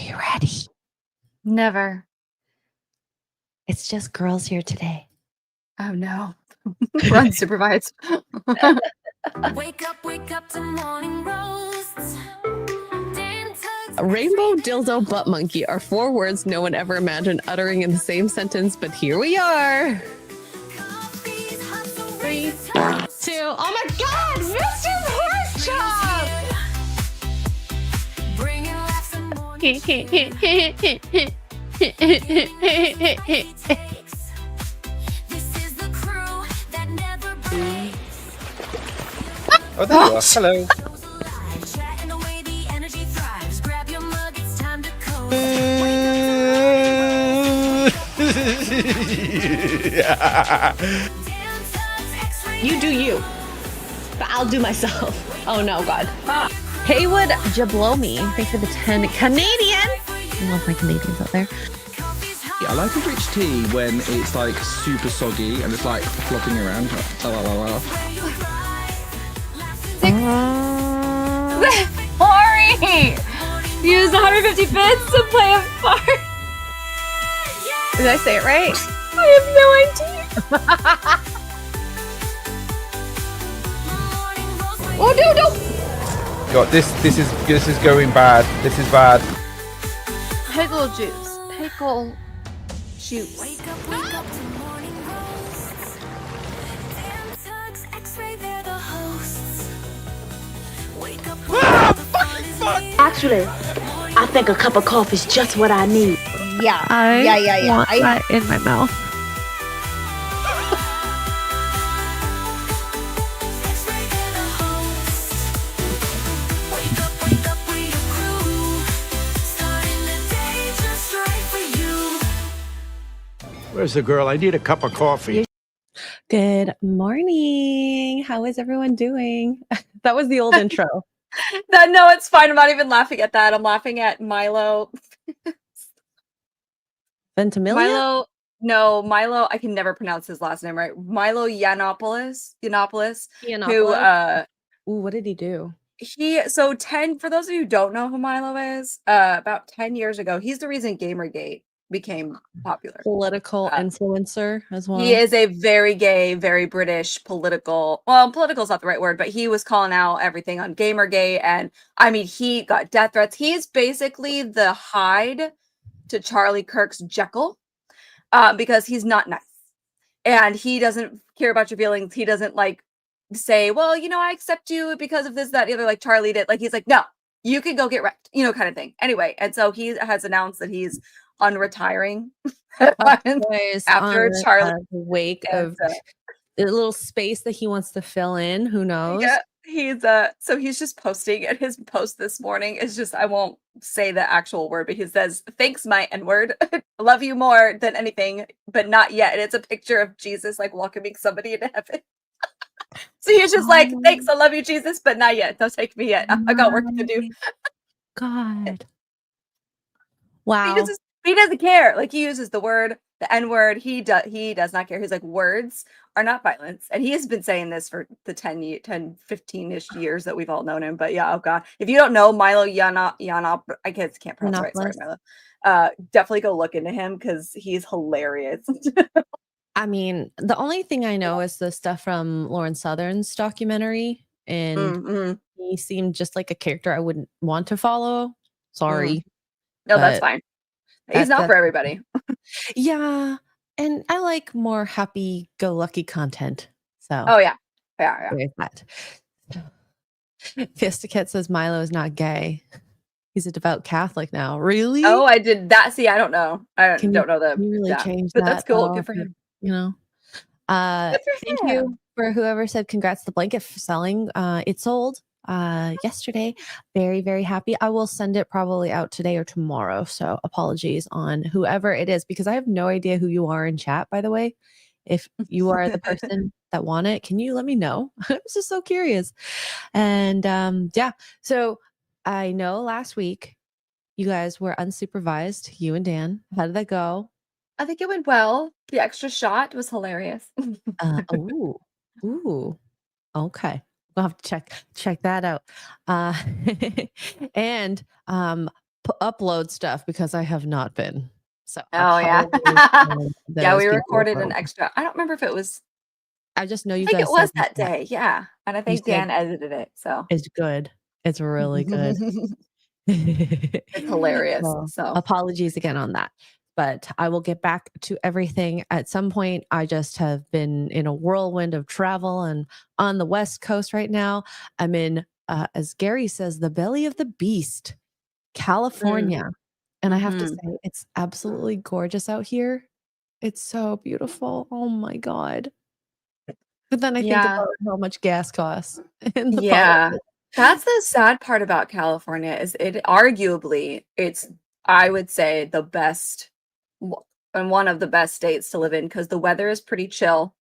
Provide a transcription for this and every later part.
you ready? Never. It's just girls here today. Oh no. We're unsupervised. Wake up to morning roasts. Rainbow, dildo, butt monkey are 4 words no one ever imagined uttering in the same sentence, but here we are. 3, 2, oh my God, Mr. Oh, there you are. Hello. You do you, but I'll do myself. Oh no, God. Haywood Jablomi, thanks for the 10 Canadian. I love my Canadians out there. I like a rich tea when it's like super soggy and it's like flopping around. Ori! Use 150 bits to play a part. Did I say it right? I have no idea. Oh no! God, this is going bad. This is bad. Pickle juice. Pickle juice. Wake up to morning roasts. Dan, Tuggs, Xray, they're the hosts. Wake up. Actually, I think a cup of coffee is just what I need. Yeah. I want that in my mouth. Where's the girl? I need a cup of coffee. Good morning. How is everyone doing? That was the old intro. No, it's fine. I'm not even laughing at that. I'm laughing at Milo. Ventimiglia? Milo. I can never pronounce his last name right. Milo Yiannopoulos. Who? Ooh, what did he do? For those of you who don't know who Milo is, about 10 years ago, he's the reason Gamergate became popular. Political influencer as well. He is a very gay, very British political. Well, political is not the right word, but he was calling out everything on Gamergate, and I mean, he got death threats. He's basically the Hyde to Charlie Kirk's Jekyll, because he's not nice, and he doesn't care about your feelings. He doesn't like say, "Well, I accept you because of this, that, the other," like Charlie did. Like he's like, "No, you can go get wrecked," kind of thing. Anyway, and so he has announced that he's unretiring after Charlie wake of the little space that he wants to fill in. Who knows? Yeah, he's just posting, and his post this morning is just, I won't say the actual word, but he says, "Thanks, my N-word. Love you more than anything, but not yet." And it's a picture of Jesus like welcoming somebody into heaven. So he's just like, "Thanks, I love you, Jesus, but not yet. Don't take me yet. I got work to do." God. Wow. He doesn't care. Like he uses the word, the N-word. He does not care. He's like, words are not violence. And he has been saying this for the 10, 15-ish years that we've all known him. But yeah, oh God. If you don't know Milo Yiannopoulos, I can't pronounce it right. Sorry, Milo. Definitely go look into him because he's hilarious. I mean, the only thing I know is the stuff from Lauren Southern's documentary. And he seemed just like a character I wouldn't want to follow. Sorry. No, that's fine. He's not for everybody. Yeah. And I like more happy-go-lucky content. So. Oh, yeah. Yeah. There's that. Fiesta Cat says Milo is not gay. He's a devout Catholic now. Really? Oh, I did that. See, I don't know. I don't know the. Can you really change but that? That's cool. Good for him. Thank you for whoever said congrats to the blanket for selling. It sold yesterday. Very, very happy. I will send it probably out today or tomorrow. So apologies on whoever it is, because I have no idea who you are in chat, by the way. If you are the person that won it, can you let me know? I was just so curious. And yeah, so I know last week you guys were unsupervised, you and Dan. How did that go? I think it went well. The extra shot was hilarious. Ooh. Okay. We'll have to check that out. And upload stuff because I have not been. So Oh yeah. apologies to Yeah, those we people recorded who an are- extra. I don't remember if it was. I just know I you think it guys was said that day. Yeah, and I you think said Dan edited it. So it's good. It's really good. it's hilarious. So So apologies again on that. But I will get back to everything at some point. I just have been in a whirlwind of travel and on the West Coast right now. I'm in, as Gary says, the belly of the beast, California. And I have to Mhm. say, it's absolutely gorgeous out here. It's so beautiful. Oh my God. But then I think Yeah. about how much gas costs and the Yeah. politics. That's the sad part about California is it arguably it's I would say the best and one of the best states to live in because the weather is pretty chill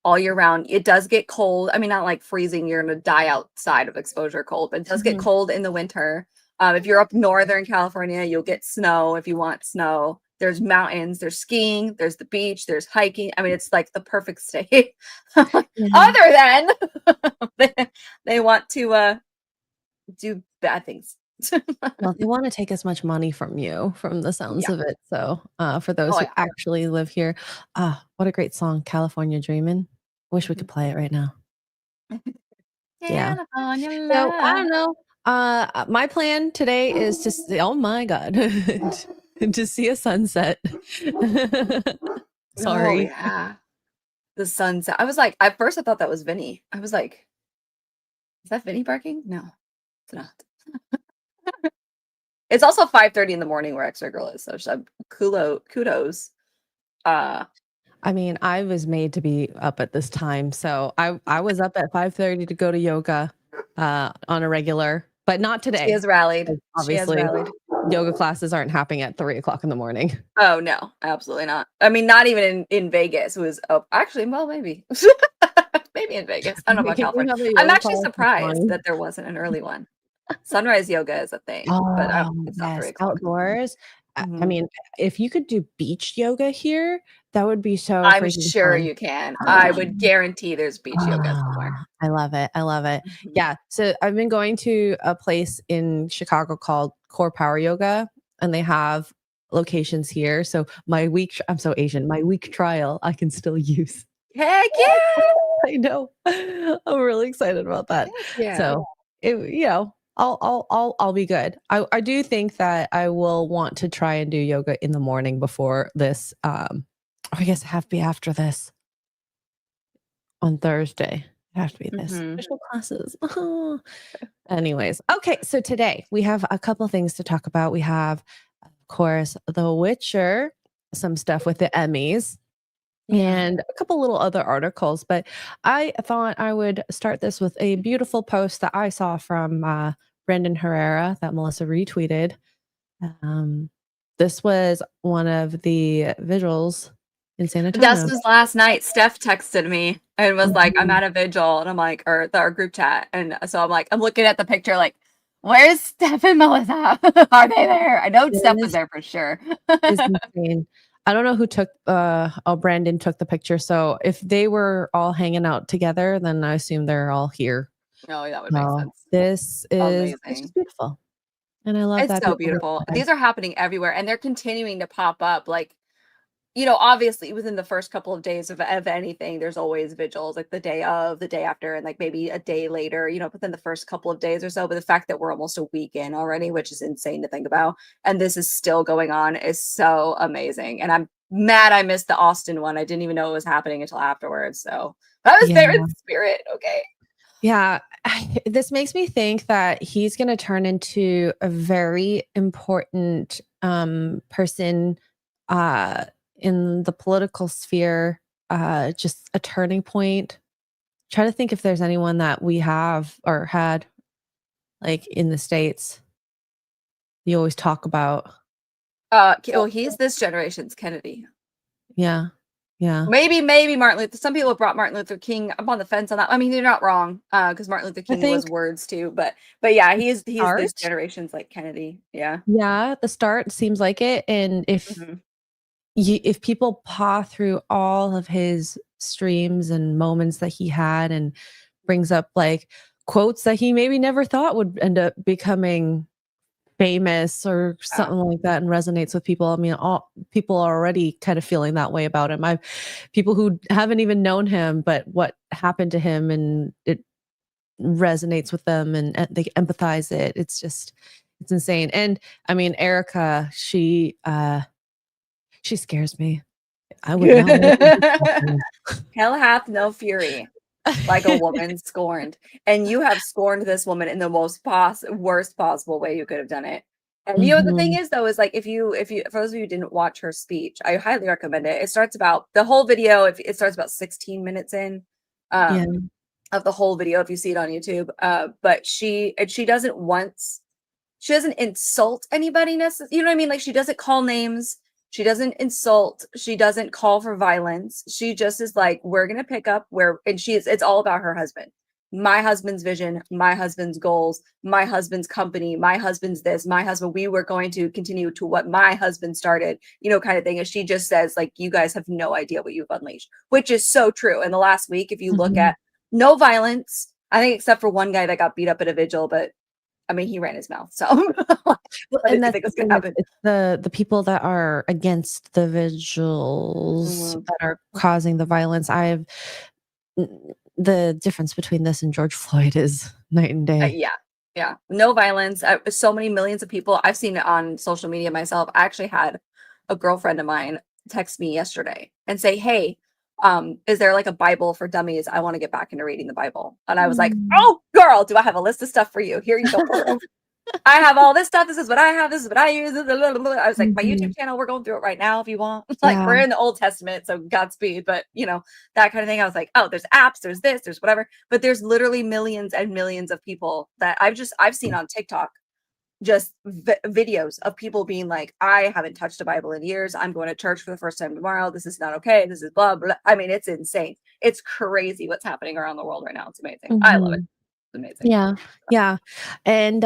all year round. It does get cold. I mean, not like freezing, you're gonna die outside of exposure cold, but it does get Mhm. cold in the winter. If you're up northern California, you'll get snow if you want snow. There's mountains, there's skiing, there's the beach, there's hiking. I mean, it's like the perfect state. Yeah. Other than they want to do bad things. Well, they want to take as much money from you, from the sounds Yeah. of it. So, for those Oh, who yeah. actually live here, what a great song, "California Dreamin'." Wish we could play it right now. Yeah. California So I love. don't know. My plan today is to see, oh my God, to see a sunset. Oh, Sorry. yeah. The sunset. I was like, at first I thought that was Vinny. I was like, is that Vinny barking? No, it's not. It's also 5:30 in the morning where Xray Girl is. So kudos. Uh, I mean, I was made to be up at this time, so I was up at 5:30 to go to yoga on a regular, but not today. she has rallied. 'Cause She has obviously, rallied. yoga classes aren't happening at 3 o'clock in the morning. Oh no, absolutely not. I mean, not even in Vegas. It was actually, well, maybe. Maybe in Vegas. I don't know about If you California. have a I'm yoga actually class, it's surprised fine. that there wasn't an early one. Sunrise yoga is a thing, but Oh, it's not 3 yes, o'clock. outdoors. I Mhm. mean, if you could do beach yoga here, that would be so I'm freaking sure fun. you can. I would guarantee there's beach yoga somewhere. I love it. I love it. Mhm. Yeah. So I've been going to a place in Chicago called Core Power Yoga, and they have locations here. So my week, I'm so Asian, my week trial, I can still use. Heck yeah! I know. I'm really excited about that. Heck yeah. So I'll be good. I do think that I will want to try and do yoga in the morning before this. I guess it have to be after this on Thursday. It has to be this. Mhm. Special classes. Anyways, okay. So today we have a couple things to talk about. We have, of course, The Witcher, some stuff with the Emmys, and a couple little other articles. But I thought I would start this with a beautiful post that I saw from Brendan Herrera that Melissa retweeted. This was one of the Vigils in San This Antonio. was last night. Steph texted me and was like, I'm Mhm. at a vigil. And I'm like, or our group chat. And so I'm like, I'm looking at the picture like, where's Steph and Melissa? Are they there? I know Steph was This there for sure. is insane. I don't know who took Brandon took the picture. So if they were all hanging out together, then I assume they're all here. Oh, that would make So sense. this is it's Amazing. just beautiful. And I love It's that so people get beautiful. together. These are happening everywhere and they're continuing to pop up. Like, obviously within the first couple of days of anything, there's always vigils, like the day of, the day after, and like maybe a day later, within the first couple of days or so. But the fact that we're almost a week in already, which is insane to think about, and this is still going on is so amazing. And I'm mad I missed the Austin one. I didn't even know it was happening until afterwards. So I was there in spirit. Okay. Yeah, this makes me think that he's going to turn into a very important person in the political sphere, just a turning point. Try to think if there's anyone that we have or had like in the States you always talk about. He's this generation's Kennedy. Yeah. Yeah. Maybe Martin Luther. Some people have brought Martin Luther King. I'm on the fence on that. I mean, you're not wrong, because Martin Luther King was think words too. But yeah, he's this start, generation's like Kennedy. Yeah. yeah, the start seems like it. And Mhm. if people paw through all of his streams and moments that he had and brings up like quotes that he maybe never thought would end up becoming famous or something like that and resonates with people. I mean, all people are already kind of feeling that way about him. I've people who haven't even known him, but what happened to him and it resonates with them and they empathize it. It's insane. And I mean, Erica, she scares me. I would not want to. Hell hath no fury like a woman scorned. And you have scorned this woman in the most worst possible way you could have done it. And you know the thing is though, is like if you for those of you who didn't watch her speech, I highly recommend it. It starts about the whole video, if it starts about 16 minutes in of the whole video if you see it on YouTube. But she doesn't insult anybody necessarily. You know what I mean? Like she doesn't call names. She doesn't insult. She doesn't call for violence. She just is like, we're going to pick up it's all about her husband. My husband's vision, my husband's goals, my husband's company, my husband's this, my husband, we were going to continue to what my husband started, kind of thing. And she just says like, you guys have no idea what you've unleashed, which is so true. In the last week, if you look at no violence, I think except for one guy that got beat up at a vigil, but I mean, he ran his mouth, so I didn't think it was gonna happen. It's the people that are against the vigils that are causing the violence. The difference between this and George Floyd is night and day. Yeah. No violence. So many millions of people. I've seen it on social media myself. I actually had a girlfriend of mine text me yesterday and say, "Hey, is there like a Bible for dummies? I want to get back into reading the Bible." And I was like, "Oh, girl, do I have a list of stuff for you? Here you go. I have all this stuff. This is what I have. This is what I use." I was like, my YouTube channel, we're going through it right now if you want. Like we're in the Old Testament, so Godspeed. But that kind of thing. I was like, oh, there's apps, there's this, there's whatever. But there's literally millions and millions of people that I've seen on TikTok just videos of people being like, I haven't touched a Bible in years. I'm going to church for the first time tomorrow. This is not okay. This is blah, blah. I mean, it's insane. It's crazy what's happening around the world right now. It's amazing. I love it. It's amazing. Yeah. And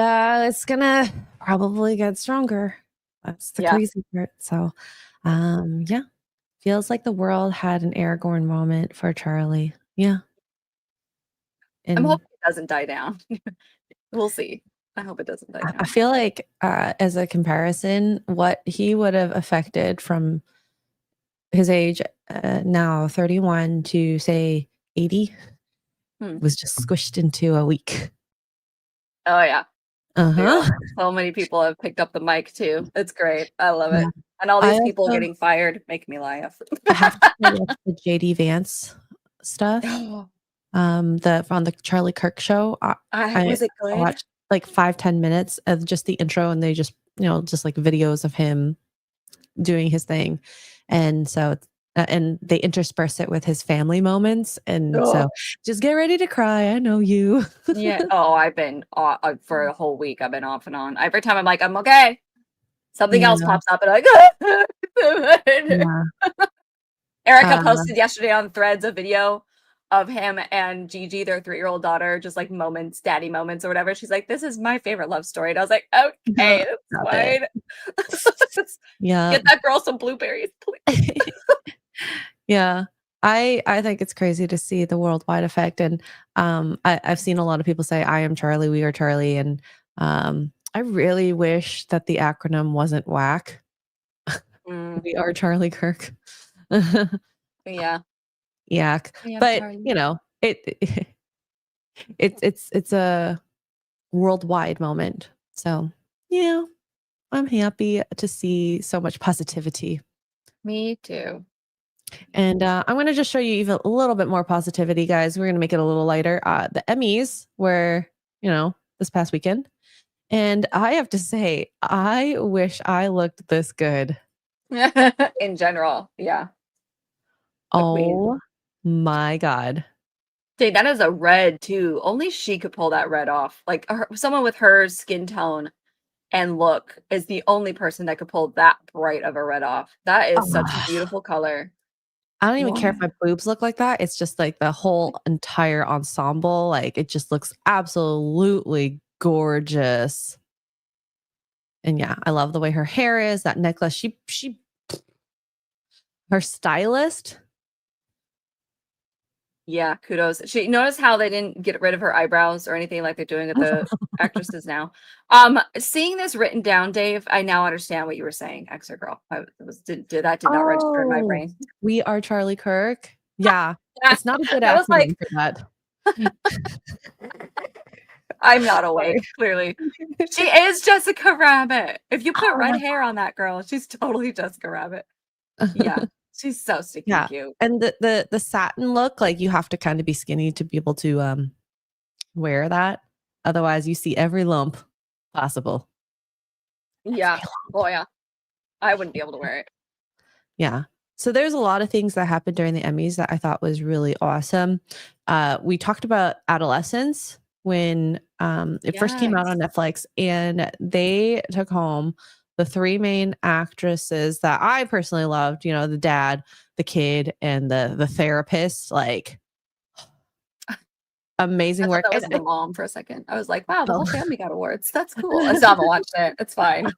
it's going to probably get stronger. That's the crazy part. So, feels like the world had an Aragorn moment for Charlie. Yeah. And I'm hoping it doesn't die down. We'll see. I hope it doesn't die down. I feel like as a comparison, what he would have affected from his age now 31 to say 80 was just squished into a week. Oh yeah. Uh-huh. So many people have picked up the mic too. It's great. I love it. And all these people getting fired make me laugh. I have to watch the JD Vance stuff. On the Charlie Kirk show. Was it good? I watched like 5-10 minutes of just the intro, and they just just like videos of him doing his thing, and so and they intersperse it with his family moments, and so just get ready to cry. I know you. Yeah. Oh, I've been for a whole week. I've been off and on. Every time I'm like, I'm okay. Something else pops up, and I'm like, Erica posted yesterday on Threads a video of him and Gigi, their 3-year-old daughter, just like moments, daddy moments or whatever. She's like, this is my favorite love story. And I was like, okay, that's fine. Get that girl some blueberries, please. Yeah. I think it's crazy to see the worldwide effect. And I've seen a lot of people say, I am Charlie, we are Charlie. And I really wish that the acronym wasn't WAC. We are Charlie Kirk. Yeah. Yeah, but it's a worldwide moment. So yeah, I'm happy to see so much positivity. Me too. And I'm going to just show you even a little bit more positivity, guys. We're going to make it a little lighter. The Emmys were, this past weekend, and I have to say, I wish I looked this good. In general, yeah. Oh my God. Dang, that is a red too. Only she could pull that red off. Like someone with her skin tone and look is the only person that could pull that bright of a red off. That is such a beautiful color. I don't even care if my boobs look like that. It's just like the whole entire ensemble. Like it just looks absolutely gorgeous. And yeah, I love the way her hair is, that necklace. Her stylist. Yeah, kudos. She notice how they didn't get rid of her eyebrows or anything like they're doing with the actresses now. Seeing this written down, Dave, I now understand what you were saying, Xray Girl. That did not register in my Oh, brain. we are Charlie Kirk. Yeah, Yeah, it's not a good I was like, acronym for that. I'm not awake, clearly. She is Jessica Rabbit. If you put Oh red my hair on that girl, she's totally Jessica Rabbit. Yeah, she's so sticky Yeah, cute. and the satin look, like you have to kind of be skinny to be able to wear that. Otherwise, you see every lump possible. Yeah. Oh yeah. I wouldn't be able to wear it. Yeah. So there's a lot of things that happened during the Emmys that I thought was really awesome. We talked about Adolescence when it first came out on Netflix, and they took home the three main actresses that I personally loved, you know, the dad, the kid, and the therapist. Like, amazing I thought work. that was And- the mom for a second. I was like, wow, the Oh. whole family got awards. That's cool. I still haven't watched it. It's fine.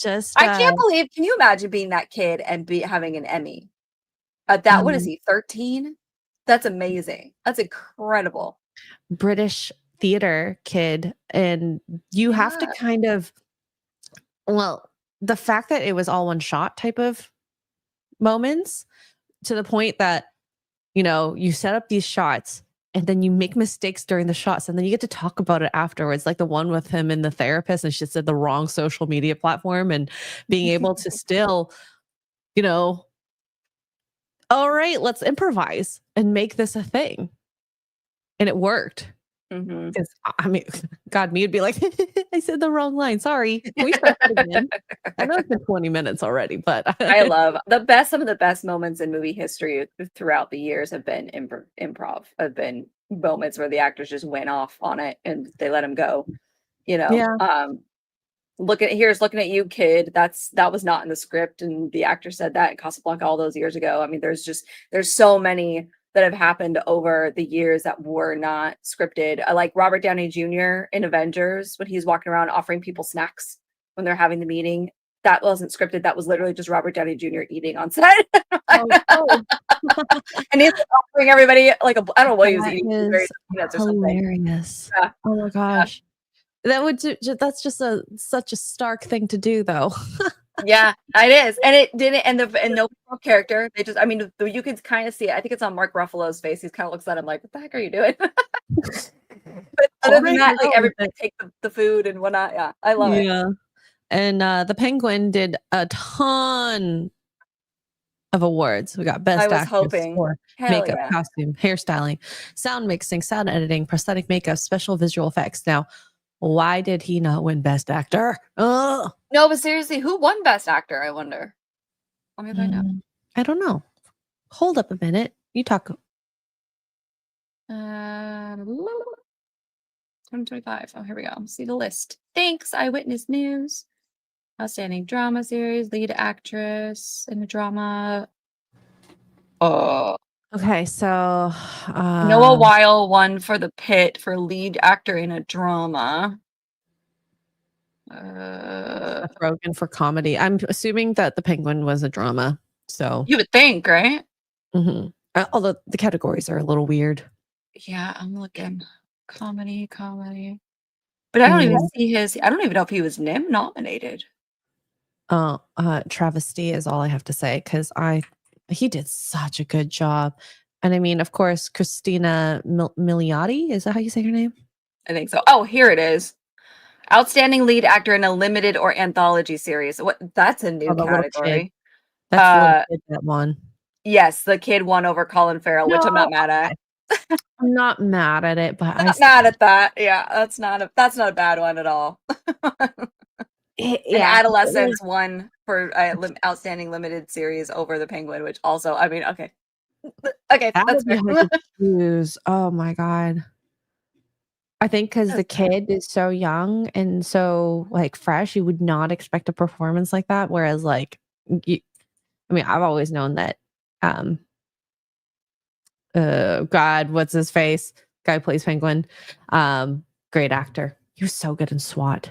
just I can't believe, can you imagine being that kid and having an Emmy? What is he, 13? That's amazing. That's incredible. British theater kid, and you have to Yeah. kind of, well, the fact that it was all one shot type of moments, to the point that, you know, you set up these shots and then you make mistakes during the shots and then you get to talk about it afterwards, like the one with him and the therapist, and she said the wrong social media platform, and being able to still, you know, all right, let's improvise and make this a thing. And it worked. Mhm. Because I mean, God, me would be like, I said the wrong line. Sorry. Can we start that again? I know it's been 20 minutes already, but I love some of the best moments in movie history throughout the years have been improv, have been moments where the actors just went off on it and they let them go. You know, yeah. looking at you, kid. That was not in the script, and the actor said that in Casablanca all those years ago. I mean, there's so many that have happened over the years that were not scripted. I like Robert Downey Jr. in Avengers when he's walking around offering people snacks when they're having the meeting. That wasn't scripted. That was literally just Robert Downey Jr. eating on set. Oh. And he's offering everybody like I don't know what he was That eating. is Peanuts or something. hilarious. Yeah. Oh my gosh. That's just such a stark thing to do, though. Yeah, it is, and it didn't, and no character. They just, I mean, you can kind of see it. I think it's on Mark Ruffalo's face. He kind of looks at him like, "What the heck are you doing?" But other than that, like everybody take the food and whatnot. Yeah, I love it. Yeah. And the Penguin did a ton of awards. We got best I was actress, hoping. score, Hell makeup, yeah. costume, hairstyling, sound mixing, sound editing, prosthetic makeup, special visual effects. Now, why did he not win best actor? Oh, No, but seriously, who won Best Actor? I wonder. Let me find out. I don't know. Hold up a minute. You talk. 2025. Oh, here we go. See the list. Thanks, Eyewitness News. Outstanding drama series, lead actress in a drama. Oh. Okay, so Noah Weil won for The Pit for lead actor in a drama. Seth Rogen for comedy. I'm assuming that The Penguin was a drama. So You would think, right? Although the categories are a little weird. Yeah, I'm looking. Comedy. But I don't even see his. I don't even know if he was nominated. Travesty is all I have to say, because he did such a good job. And I mean, of course, Christina Milioti, is that how you say her name? I think so. Oh, here it is. Outstanding lead actor in a limited or anthology series. What? That's a new category. That's a little kid that won. Yes, the kid won over Colin Farrell, which I'm not mad at. I'm not mad at it, but I'm not mad at that. Yeah, that's not a bad one at all. Yeah, Adolescence won for outstanding limited series over The Penguin, which also, I mean, okay, that's fair. Choose. Oh my god. I think because the kid is so young and so like fresh, you would not expect a performance like that. Whereas, like, I mean, I've always known that. God, what's his face? Guy who plays Penguin. Great actor. He was so good in SWAT.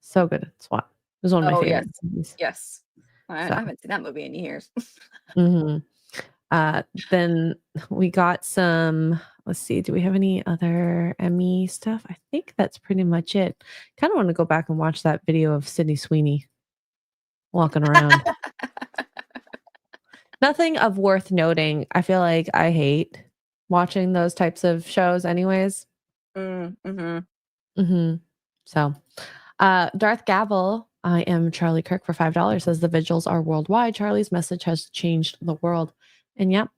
So good at SWAT. It was one of my favorite movies. Yes. I haven't seen that movie in years. Then we got some. Let's see. Do we have any other Emmy stuff? I think that's pretty much it. Kind of want to go back and watch that video of Sydney Sweeney walking around. Nothing of worth noting. I feel like I hate watching those types of shows, anyways. So, Darth Gavel, I am Charlie Kirk for $5. Says the Vigils are worldwide. Charlie's message has changed the world, and yep.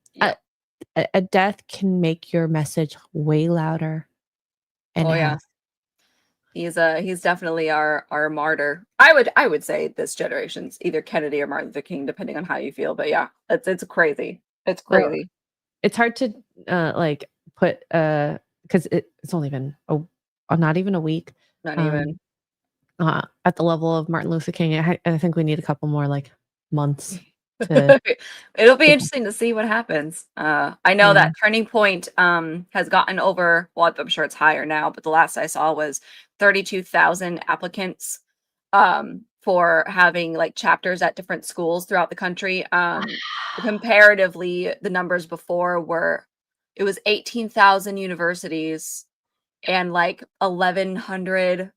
A death can make your message way louder. And he's definitely our martyr. I would say this generation's either Kennedy or Martin Luther King, depending on how you feel. But yeah, it's crazy. It's crazy. It's hard to like put because it's only been not even a week. Not even at the level of Martin Luther King. I think we need a couple more like months. It'll be interesting to see what happens. I know that Turning Point has gotten over, well, I'm sure it's higher now, but the last I saw was 32,000 applicants for having like chapters at different schools throughout the country. Comparatively, the numbers before it was 18,000 universities and like 1,100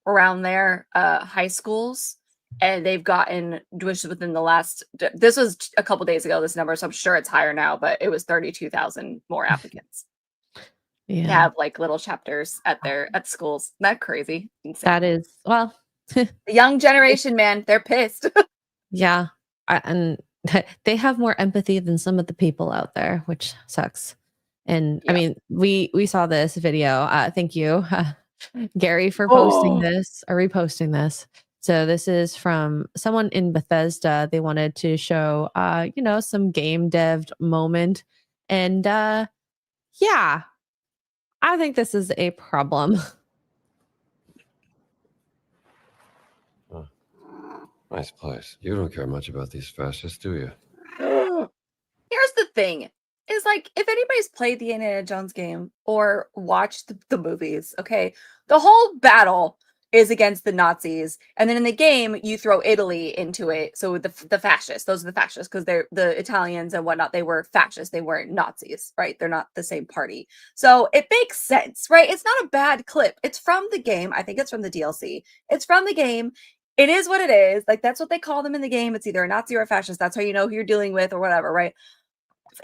around there high schools. And they've gotten, just within the last, this was a couple days ago, this number, so I'm sure it's higher now, but it was 32,000 more applicants. To have like little chapters at schools. Isn't that crazy? Insane. That is, well. The young generation, man, they're pissed. Yeah. And they have more empathy than some of the people out there, which sucks. And I mean, we saw this video. Thank you, Gary, for posting this or reposting this. So this is from someone in Bethesda. They wanted to show, some game dev moment. And yeah, I think this is a problem. Nice place. You don't care much about these fascists, do you? Here's the thing. Is like, if anybody's played the Indiana Jones game or watched the movies, okay, the whole battle is against the Nazis, and then in the game you throw Italy into it. So the fascists, those are the fascists, because they're the Italians and whatnot. They were fascists, they weren't Nazis, right? They're not the same party. So it makes sense, right? It's not a bad clip. It's from the game. I think it's from the DLC. It's from the game. It is what it is. Like, that's what they call them in the game. It's either a Nazi or a fascist. That's how you know who you're dealing with or whatever, right?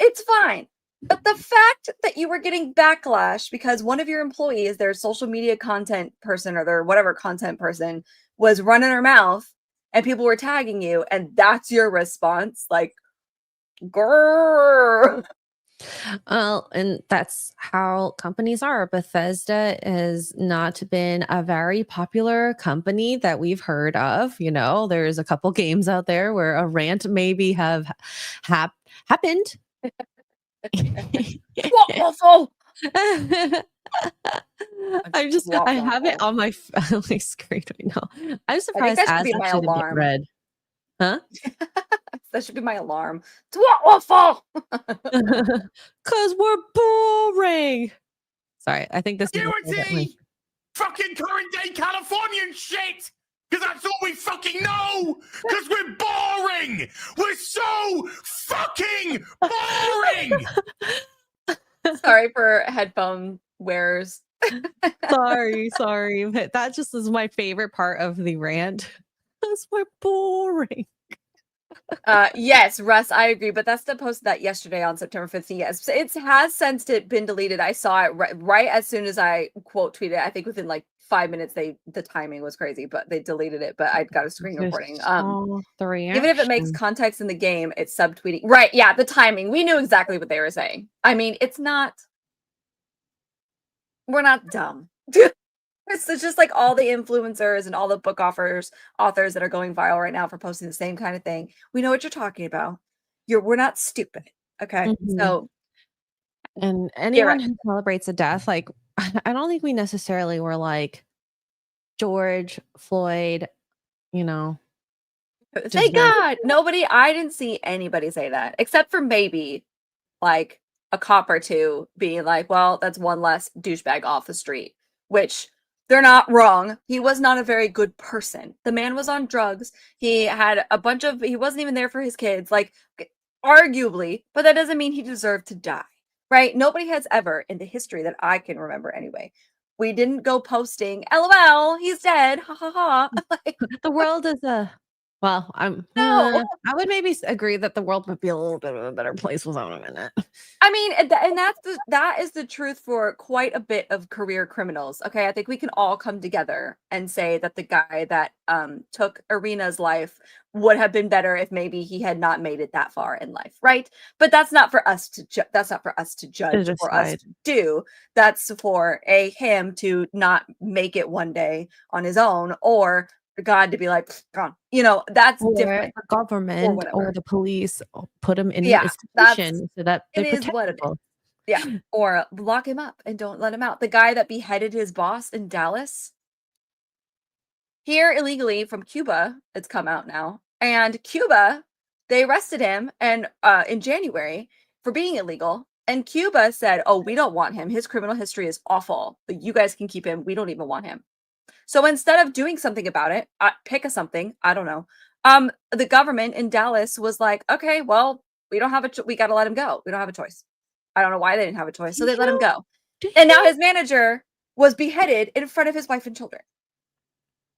It's fine. But the fact that you were getting backlash because one of your employees, their social media content person or their whatever content person, was running her mouth and people were tagging you, and that's your response, like, grrr. Well, and that's how companies are. Bethesda has not been a very popular company that we've heard of. There's a couple games out there where a rant maybe have happened. Waffle. I have it on my screen right now. I'm surprised that should be my alarm. Get read. Huh? That should be my alarm. Waffle. Cause we're boring. Sorry, I think this is fucking current day Californian shit. Because that's all we fucking know! Because we're boring! We're so fucking boring! Sorry for headphone wearers. sorry. But that just is my favorite part of the rant. Because we're boring. Yes, Russ, I agree. But that's the post that yesterday on September 15th. Yes, it has since been deleted. I saw it right as soon as I quote tweeted. I think within like 5 minutes, the timing was crazy, but they deleted it. But I got a screen recording. Even if it makes context in the game, it's subtweeting. Right? Yeah, the timing. We knew exactly what they were saying. I mean, we're not dumb. It's just like all the influencers and all the book authors that are going viral right now for posting the same kind of thing. We know what you're talking about. We're not stupid. Okay. Mm-hmm. So, and anyone who celebrates a death, like, I don't think we necessarily were like George Floyd, Thank God. I didn't see anybody say that except for maybe like a cop or two being like, well, that's one less douchebag off the street, which they're not wrong. He was not a very good person. The man was on drugs. He had he wasn't even there for his kids. Like, arguably, but that doesn't mean he deserved to die, right? Nobody has ever, in the history that I can remember anyway, we didn't go posting, LOL, he's dead, ha ha ha. Like, The world is a well, no. I would maybe agree that the world would be a little bit of a better place without him in it. I mean, and that is the truth for quite a bit of career criminals. Okay, I think we can all come together and say that the guy that took Arena's life would have been better if maybe he had not made it that far in life, right? But that's not for us to that's not for us to judge or us decide. to do. That's for him to not make it one day on his own, or God to be like, gone. You know, that's Or different. the government or whatever. the police put him in an Yeah, that's institution so that they it is protect what it is. people. Yeah, or lock him up and don't let him out. The guy that beheaded his boss in Dallas, here illegally from Cuba, it's come out now. And Cuba, they arrested him and in January for being illegal. And Cuba said, "Oh, we don't want him. His criminal history is awful. But you guys can keep him. We don't even want him." So instead of doing something about it, pick a something, I don't know. The government in Dallas was like, "Okay, well, we don't have we got to let him go. We don't have a choice." I don't know why they didn't have a choice. So they let him go. And now his manager was beheaded in front of his wife and children.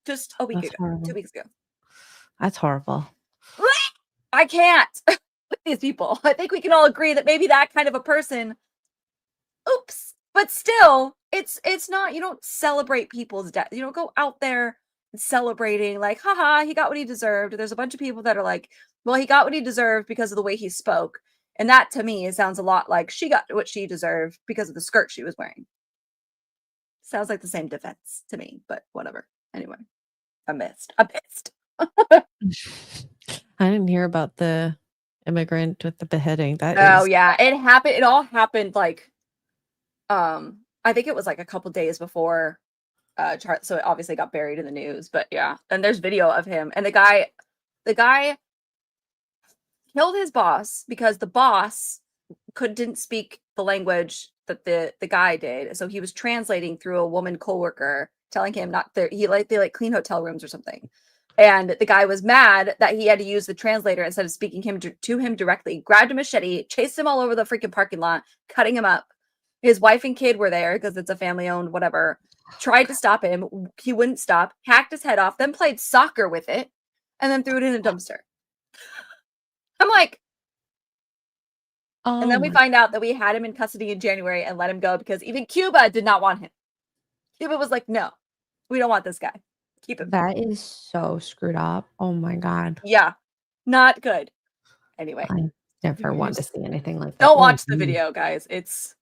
Just a week That's ago, horrible. 2 weeks ago. That's horrible. I can't with these people. I think we can all agree that maybe that kind of a person, oops, but still, it's not, you don't celebrate people's death. You don't go out there celebrating like, haha, he got what he deserved. There's a bunch of people that are like, well, he got what he deserved because of the way he spoke. And that to me, it sounds a lot like she got what she deserved because of the skirt she was wearing. Sounds like the same defense to me, but whatever. Anyway, I missed. I didn't hear about the immigrant with the beheading. That Oh is yeah, it happened. It all happened like, I think it was like a couple days before, so it obviously got buried in the news. But yeah, and there's video of him, and the guy killed his boss because the boss didn't speak the language that the guy did, so he was translating through a woman coworker, telling him not there. They clean hotel rooms or something. And the guy was mad that he had to use the translator instead of speaking to him directly. Grabbed a machete, chased him all over the freaking parking lot, cutting him up. His wife and kid were there because it's a family-owned whatever. Tried to stop him. He wouldn't stop. Hacked his head off, then played soccer with it, and then threw it in a dumpster. I'm like, and then we find out that we had him in custody in January and let him go because even Cuba did not want him. Cuba was like, no, we don't want this guy. Keep him. that is so screwed up. Oh my God. Yeah, not good. Anyway, I never want to see anything like that. don't Oh, watch the mm. video, guys. It's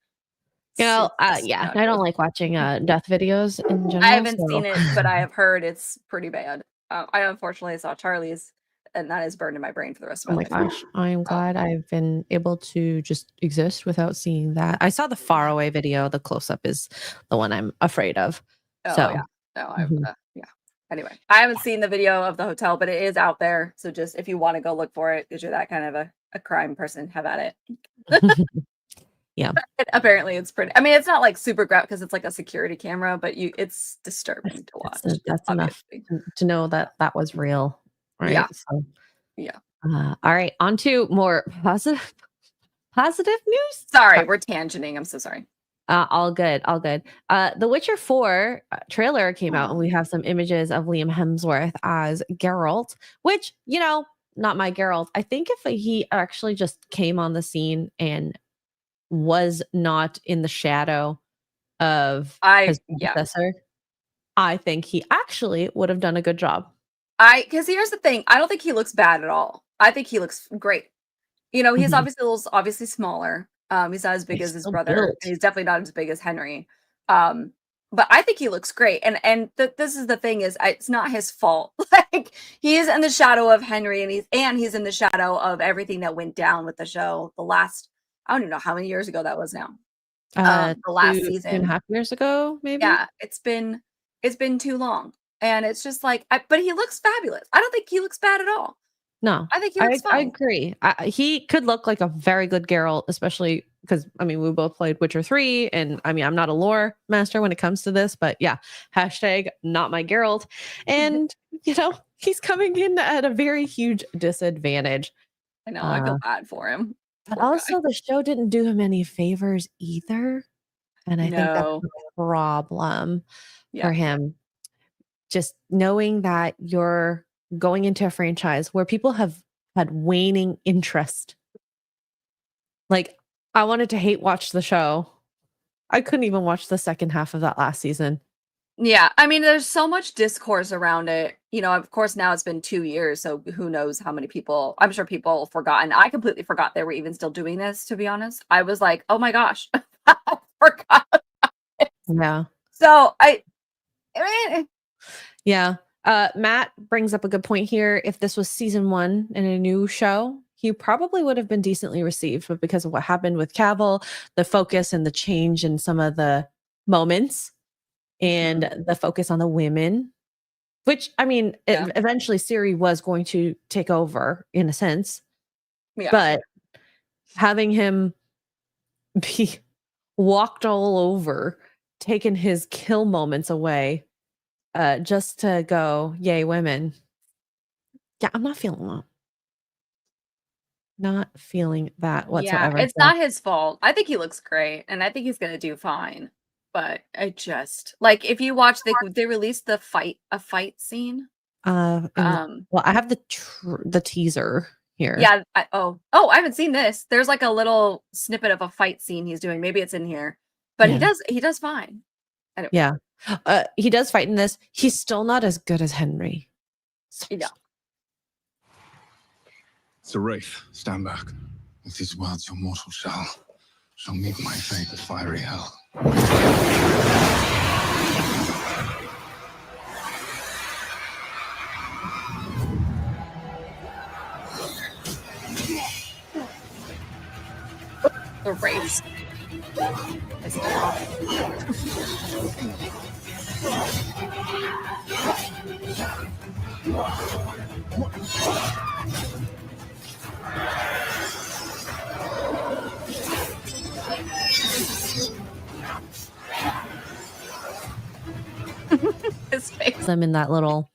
Yeah, it's yeah. not I don't good. like watching death videos in general. I haven't so- seen it, but I have heard it's pretty bad. I unfortunately saw Charlie's, and that is burned in my brain for the rest of Oh my my life. gosh, I am glad I've been able to just exist without seeing that. I saw the far away video. The close up is the one I'm afraid of. Oh So yeah, no, Mhm. yeah. Anyway, I haven't seen the video of the hotel, but it is out there. So just if you want to go look for it, because you're that kind of a crime person, have at it. Yeah. Apparently, it's pretty. I mean, it's not like super graphic because it's like a security camera, but it's disturbing to watch. That's enough obviously. to know that that was real. Right. Yeah. So, Yeah. all right. On to more positive news. Sorry, we're tangenting. I'm so sorry. All good. All good. The Witcher 4 trailer came out, and we have some images of Liam Hemsworth as Geralt, which, not my Geralt. I think if he actually just came on the scene and was not in the shadow of his predecessor, I think he actually would have done a good job. Because here's the thing, I don't think he looks bad at all. I think he looks great. He's obviously smaller. He's not as big as his brother. Built. And he's definitely not as big as Henry. But I think he looks great. And this is the thing is, it's not his fault. Like he is in the shadow of Henry, and he's in the shadow of everything that went down with the show. The last, I don't even know how many years ago that was now. The last season, 2.5 years ago, maybe. Yeah, it's been too long, and it's just like, but he looks fabulous. I don't think he looks bad at all. No, I think he looks fine. I agree. He could look like a very good Geralt, especially because we both played Witcher 3, and I'm not a lore master when it comes to this, but yeah, hashtag not my Geralt, and he's coming in at a very huge disadvantage. I know. I feel bad for him. But Poor guy. also, the show didn't do him any favors either. And I think that's No. a problem Yeah. for him. Just knowing that you're going into a franchise where people have had waning interest. Like, I wanted to hate watch the show. I couldn't even watch the second half of that last season. Yeah, I mean, there's so much discourse around it. You know, of course, now it's been 2 years, so who knows how many people. I'm sure people have forgotten. I completely forgot they were even still doing this, to be honest. I was like, oh my gosh, I forgot. Yeah. So I mean, Yeah. Matt brings up a good point here. If this was season 1 in a new show, he probably would have been decently received. But because of what happened with Cavill, the focus and the change in some of the moments and the focus on the women, which, I mean, eventually Siri was going to take over in a sense. Yeah. But having him be walked all over, taking his kill moments away, just to go, yay, women. Yeah, I'm not feeling that. Not feeling that whatsoever. Yeah, it's not his fault. I think he looks great, and I think he's gonna do fine. But I just like if you watch they released a fight scene. Well, I have the teaser here. Yeah. I haven't seen this. There's like a little snippet of a fight scene he's doing. Maybe it's in here, but Yeah. he does fine. Anyway. Yeah, he does fight in this. He's still not as good as Henry. Yeah. It's a wraith. Stand back. With these words, your mortal shall meet my fate at fiery hell. The race. His face. Them in that little,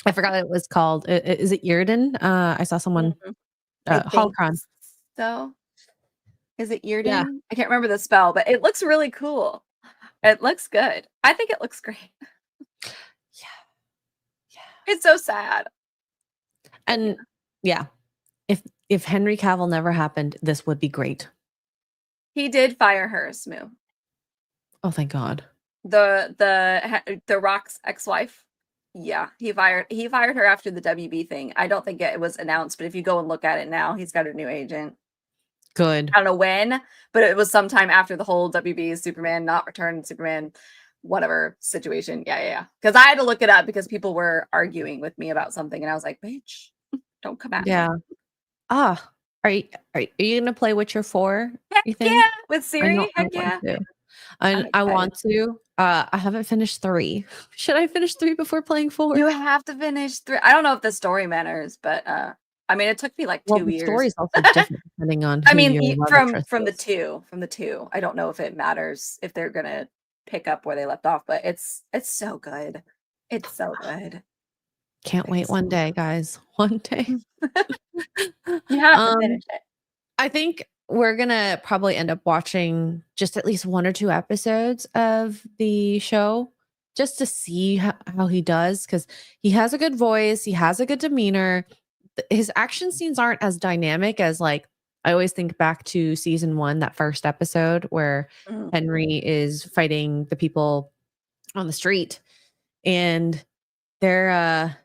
I forgot what it was called. Is it Yrden? I saw someone. Holocron. So, is it Yrden? Yeah. I can't remember the spell, but it looks really cool. It looks good. I think it looks great. Yeah. It's so sad. And yeah, if Henry Cavill never happened, this would be great. He did fire her, Smoo. Oh, thank God. The Rock's ex-wife. Yeah, he fired her after the WB thing. I don't think it was announced, but if you go and look at it now, he's got a new agent. Good. I don't know when, but it was sometime after the whole WB Superman not return Superman whatever situation. Yeah. Because I had to look it up because people were arguing with me about something, and I was like, "Bitch, don't come at me." Yeah. Are you gonna play Witcher 4? You think? Yeah, with Siri. Heck yeah. I want to. I haven't finished 3. Should I finish 3 before playing 4? You have to finish 3. I don't know if the story matters, but I mean, it took me like 2 the years. Story's also different depending on. I mean, your love from interest the two. I don't know if it matters if they're gonna pick up where they left off, but it's so good. It's so good. Can't wait one day, guys. One day. You have to finish it. I think we're gonna probably end up watching just at least 1 or 2 episodes of the show just to see how he does, because he has a good voice, he has a good demeanor. His action scenes aren't as dynamic as, like, I always think back to season 1, that first episode where Henry is fighting the people on the street, and they're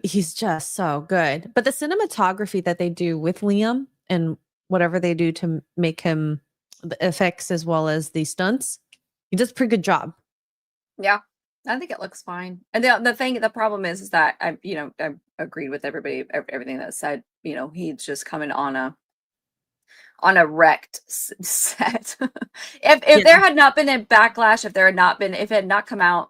he's just so good. But the cinematography that they do with Liam and whatever they do to make him, the effects as well as the stunts, he does a pretty good job. Yeah, I think it looks fine. And the problem is that I agreed with everything that said. You know, he's just coming on a wrecked set. if there had not been a backlash, if it had not come out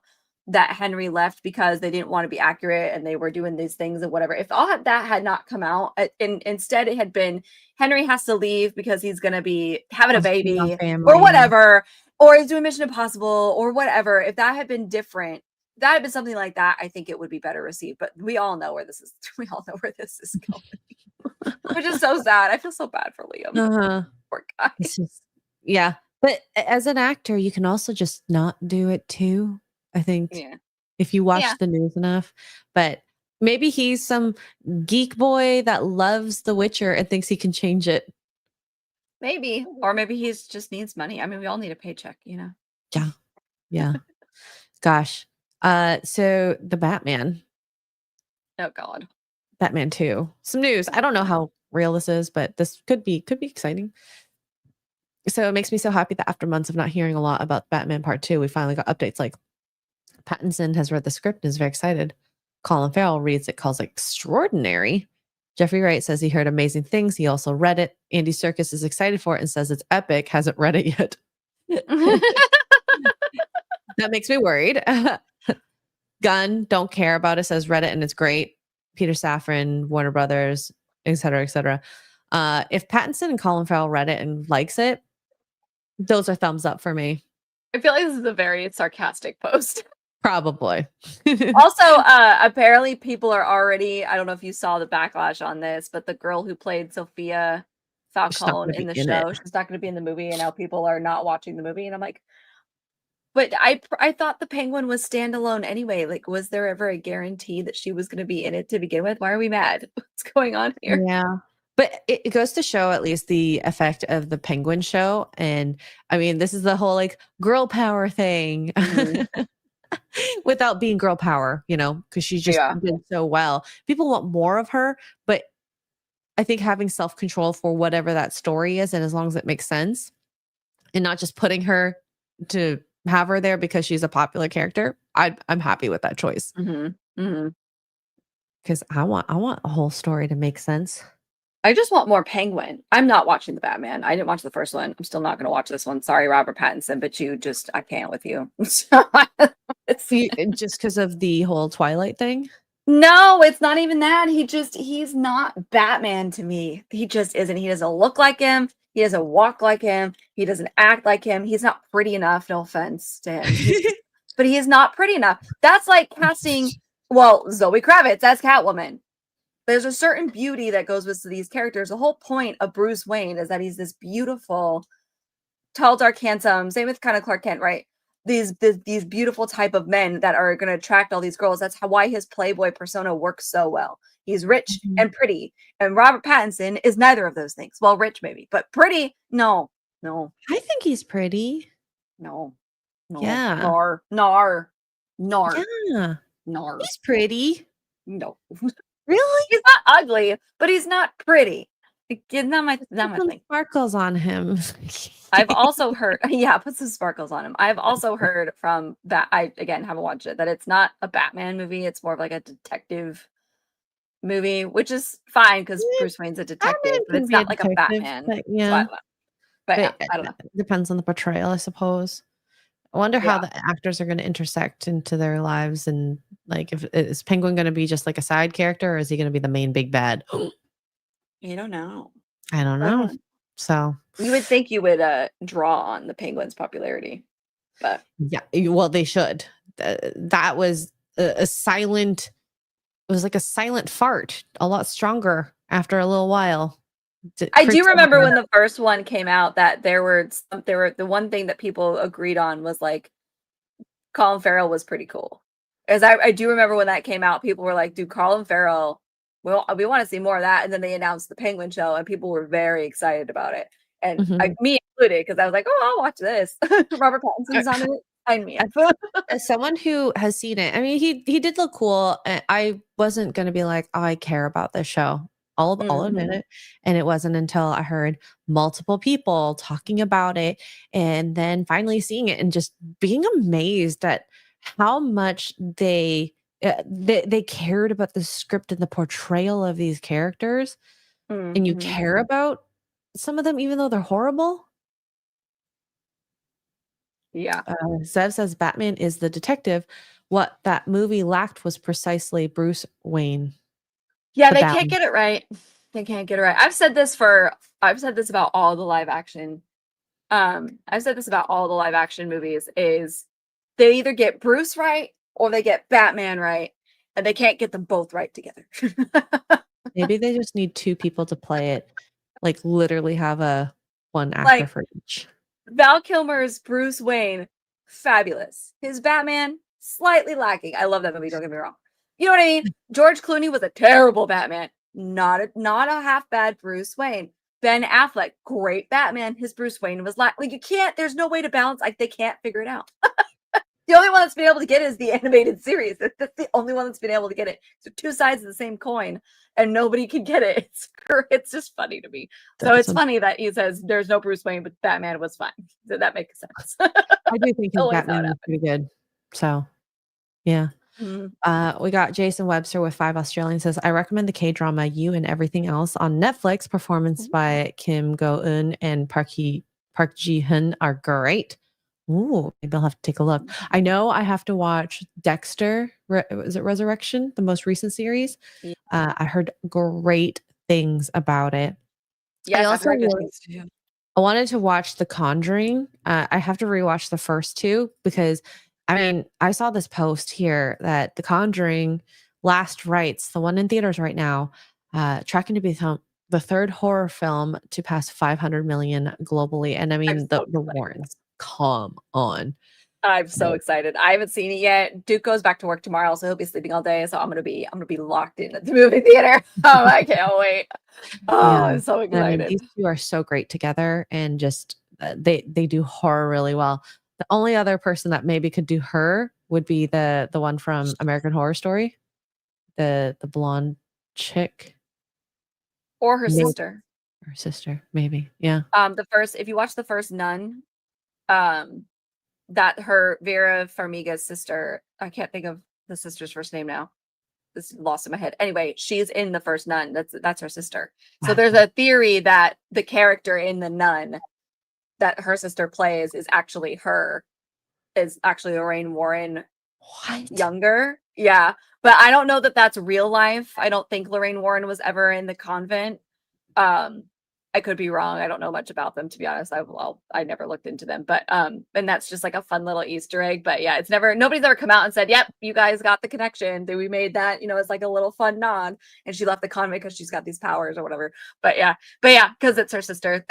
that Henry left because they didn't want to be accurate and they were doing these things and whatever, if all that had not come out, and instead it had been Henry has to leave because he's going to be having a baby or whatever, or he's doing Mission Impossible or whatever, if that had been different, that had been something like that, I think it would be better received. But we all know where this is going. Which is so sad. I feel so bad for Liam. Uh-huh. Poor guy. It's just, yeah. But as an actor, you can also just not do it too, I think, Yeah. if you watch Yeah. the news enough. But maybe he's some geek boy that loves The Witcher and thinks he can change it. Maybe. Or maybe he's just needs money. I mean, we all need a paycheck, you know? Yeah. Yeah. Gosh. So the Batman, Oh God. Batman 2. Some news. I don't know how real this is, but this could be exciting. So it makes me so happy that after months of not hearing a lot about Batman Part 2, we finally got updates like Pattinson has read the script and is very excited. Colin Farrell reads it, calls it extraordinary. Jeffrey Wright says he heard amazing things. He also read it. Andy Serkis is excited for it and says it's epic. Hasn't read it yet. That makes me worried. Gunn, don't care about it, says read it and it's great. Peter Safran, Warner Brothers, etc., etc. If Pattinson and Colin Farrell read it and likes it, those are thumbs up for me. I feel like this is a very sarcastic post. Probably. Also, apparently people are already, I don't know if you saw the backlash on this, but the girl who played Sophia Falcone in the show, she's not going to be in the movie, and now people are not watching the movie. And I'm like, but I thought the Penguin was standalone anyway. Like, was there ever a guarantee that she was going to be in it to begin with? Why are we mad? What's going on here? Yeah. But it goes to show at least the effect of the Penguin show. And I mean, this is the whole like girl power thing. Mm-hmm. Without being girl power, you know, because she just did so well. People want more of her, but I think having self-control for whatever that story is, and as long as it makes sense, and not just putting her to have her there because she's a popular character, I'm happy with that choice. Because I want a whole story to make sense. I just want more Penguin. I'm not watching the Batman. I didn't watch the first one. I'm still not going to watch this one. Sorry, Robert Pattinson, but I can't with you. It's just because of the whole Twilight thing. No, it's not even that. He's not Batman to me. He just isn't. He doesn't look like him. He doesn't walk like him. He doesn't act like him. He's not pretty enough. No offense to him. But he is not pretty enough. That's like casting, Zoe Kravitz as Catwoman. There's a certain beauty that goes with these characters. The whole point of Bruce Wayne is that he's this beautiful, tall, dark, handsome, same with kind of Clark Kent, right? These beautiful type of men that are going to attract all these girls. That's why his Playboy persona works so well. He's rich and pretty. And Robert Pattinson is neither of those things. Well, rich maybe, but pretty, no. I think he's pretty. No. Yeah. Nar. Yeah. Nar. He's pretty. No. Really? He's not ugly, but he's not pretty. Not my thing. Sparkles on him. I've also heard, put some sparkles on him. I've also heard from that. I again haven't watched it. That it's not a Batman movie. It's more of like a detective movie, which is fine because Bruce Wayne's a detective, but it's not like a Batman. But yeah, I don't know. It depends on the portrayal, I suppose. I wonder how the actors are going to intersect into their lives, and like, if is Penguin going to be just like a side character, or is he going to be the main big bad? You don't know. I don't know. So you would think you would draw on the Penguin's popularity, but yeah, well, they should. That was a silent. It was like a silent fart, a lot stronger after a little while. I do remember when the first one came out that there were the one thing that people agreed on was like Colin Farrell was pretty cool. As I do remember when that came out, people were like, dude, Colin Farrell, well, we want to see more of that. And then they announced the Penguin show and people were very excited about it. And me included, because I was like, oh, I'll watch this. Robert Pattinson's on it. I mean, as someone who has seen it, I mean, he did look cool. I wasn't going to be like, oh, I care about this show. I'll admit it. And it wasn't until I heard multiple people talking about it and then finally seeing it and just being amazed at how much they cared about the script and the portrayal of these characters. And you care about some of them, even though they're horrible. Yeah. Zev says Batman is the detective. What that movie lacked was precisely Bruce Wayne. Yeah, they can't get it right. They can't get it right. I've said this about all the live action. I've said this about all the live action movies is they either get Bruce right or they get Batman right, and they can't get them both right together. Maybe they just need 2 people to play it. Like literally have one actor Like- for each. Val Kilmer's Bruce Wayne, fabulous. His Batman, slightly lacking. I love that movie, don't get me wrong. You know what I mean? George Clooney was a terrible Batman. Not a half bad Bruce Wayne. Ben Affleck, great Batman. His Bruce Wayne was like you can't, there's no way to balance. Like they can't figure it out. The only one that's been able to get it is the animated series. That's the only one that's been able to get it. So 2 sides of the same coin, and nobody can get it. It's just funny to me. So it's funny that he says there's no Bruce Wayne, but Batman was fine. So that makes sense. I do think his Always how it Batman was happens. pretty good. So, yeah. Mhm. We got Jason Webster with 5 Australian says, I recommend the K-drama You and Everything Else on Netflix. Performance by Kim Go-eun and Park Ji-hun are great. Ooh, maybe I'll have to take a look. I know I have to watch Dexter. Is it Resurrection? The most recent series. Yeah. I heard great things about it. Yeah, I I've also heard good really- things too. I wanted to watch The Conjuring. I have to rewatch the first 2 because I mean, I saw this post here that The Conjuring Last Rites, the one in theaters right now, tracking to become the 3rd horror film to pass 500 million globally. And I mean, so the excited. Warrens, come on. I'm so excited. I haven't seen it yet. Duke goes back to work tomorrow, so he'll be sleeping all day. So I'm gonna be locked in at the movie theater. Oh, I can't wait. Oh, Yeah. I'm so And I mean, excited. these 2 are so great together, and just they do horror really well. The only other person that maybe could do her would be the one from American Horror Story, the blonde chick, Or her Maybe. sister. her sister, maybe. Yeah. If you watch the first Nun, that her Vera Farmiga's sister, I can't think of the sister's first name now. This is lost in my head. Anyway, she's in the first Nun. That's her sister. So Wow. there's a theory that the character in the Nun that her sister plays is actually Lorraine Warren What? younger. Yeah. But I don't know that that's real life. I don't think Lorraine Warren was ever in the convent. I could be wrong. I don't know much about them, to be honest. I never looked into them, but and that's just like a fun little Easter egg. But yeah, nobody's ever come out and said, "Yep, you guys got the connection. That we made that." It's like a little fun nod. And she left the convent because she's got these powers or whatever. But yeah, because it's her sister.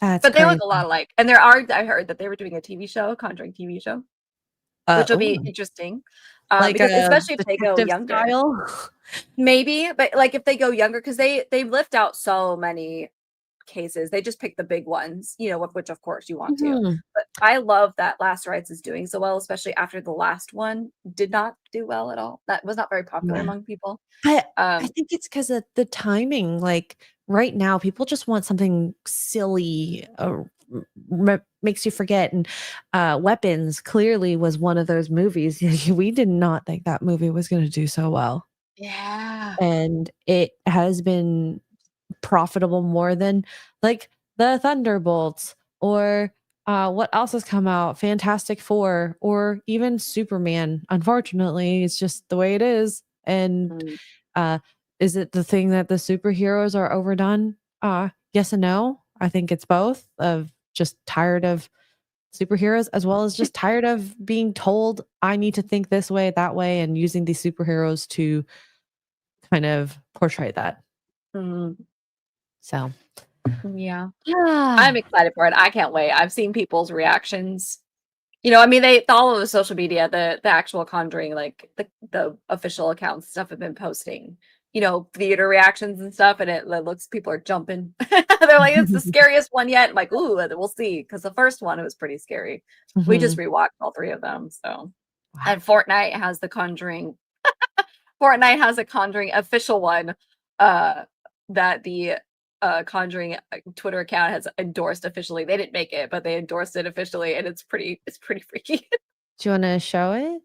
That's But they look crazy. a lot alike. And I heard that they were doing a TV show, Conjuring TV show, which will be Ooh, interesting. like Because a especially if they go detective younger. style. Maybe, but like if they go younger, because they lift out so many cases, they just pick the big ones, which of course you want to. Mhm. But I love that Last Rites is doing so well, especially after the last one did not do well at all. That was not very popular Yeah. among people. I think it's because of the timing. Like right now, people just want something silly, makes you forget. And Weapons clearly was one of those movies. We did not think that movie was going to do so well. Yeah. And it has been profitable more than like the Thunderbolts or what else has come out? Fantastic Four or even Superman. Unfortunately, it's just the way it is. And is it the thing that the superheroes are overdone? Yes and no. I think it's both, of just tired of superheroes as well as just tired of being told I need to think this way, that way, and using these superheroes to kind of portray that. Mhm. So Yeah. I'm excited for it. I can't wait. I've seen people's reactions. I mean, they all of the social media, the actual Conjuring, like the official accounts and stuff have been posting, theater reactions and stuff, and it looks people are jumping. They're like, it's the scariest one yet. I'm like, ooh, we'll see, because the first one, it was pretty scary. We just rewatched all 3 of them. So, and Fortnite has the Conjuring. Fortnite has a Conjuring official one that the Conjuring Twitter account has endorsed officially. They didn't make it, but they endorsed it officially, and it's pretty freaky. Do you want to show it?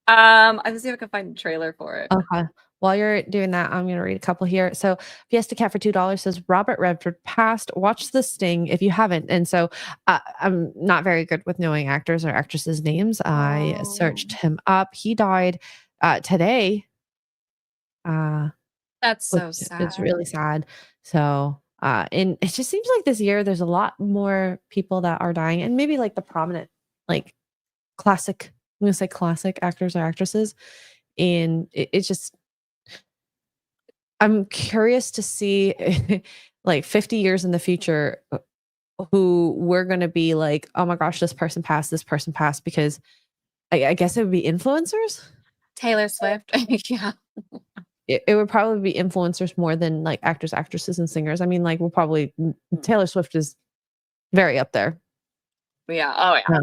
I can see if I can find a trailer for it. Okay. While you're doing that, I'm going to read a couple here. So Fiesta Cat for $2 says Robert Redford passed. Watch The Sting if you haven't. And so I'm not very good with knowing actors or actresses' names. I searched him up. He died today. That's so Which sad. It's really sad. So and it just seems like this year there's a lot more people that are dying, and maybe like the prominent, like classic, I'm gonna say classic actors or actresses. And it's just I'm curious to see, like 50 years in the future, who we're going to be like, oh my gosh, this person passed, because I guess it would be influencers. Taylor Swift. Yeah. It would probably be influencers more than like actors, actresses, and singers. I mean, like we'll probably Taylor Swift is very up there. Yeah. Oh yeah.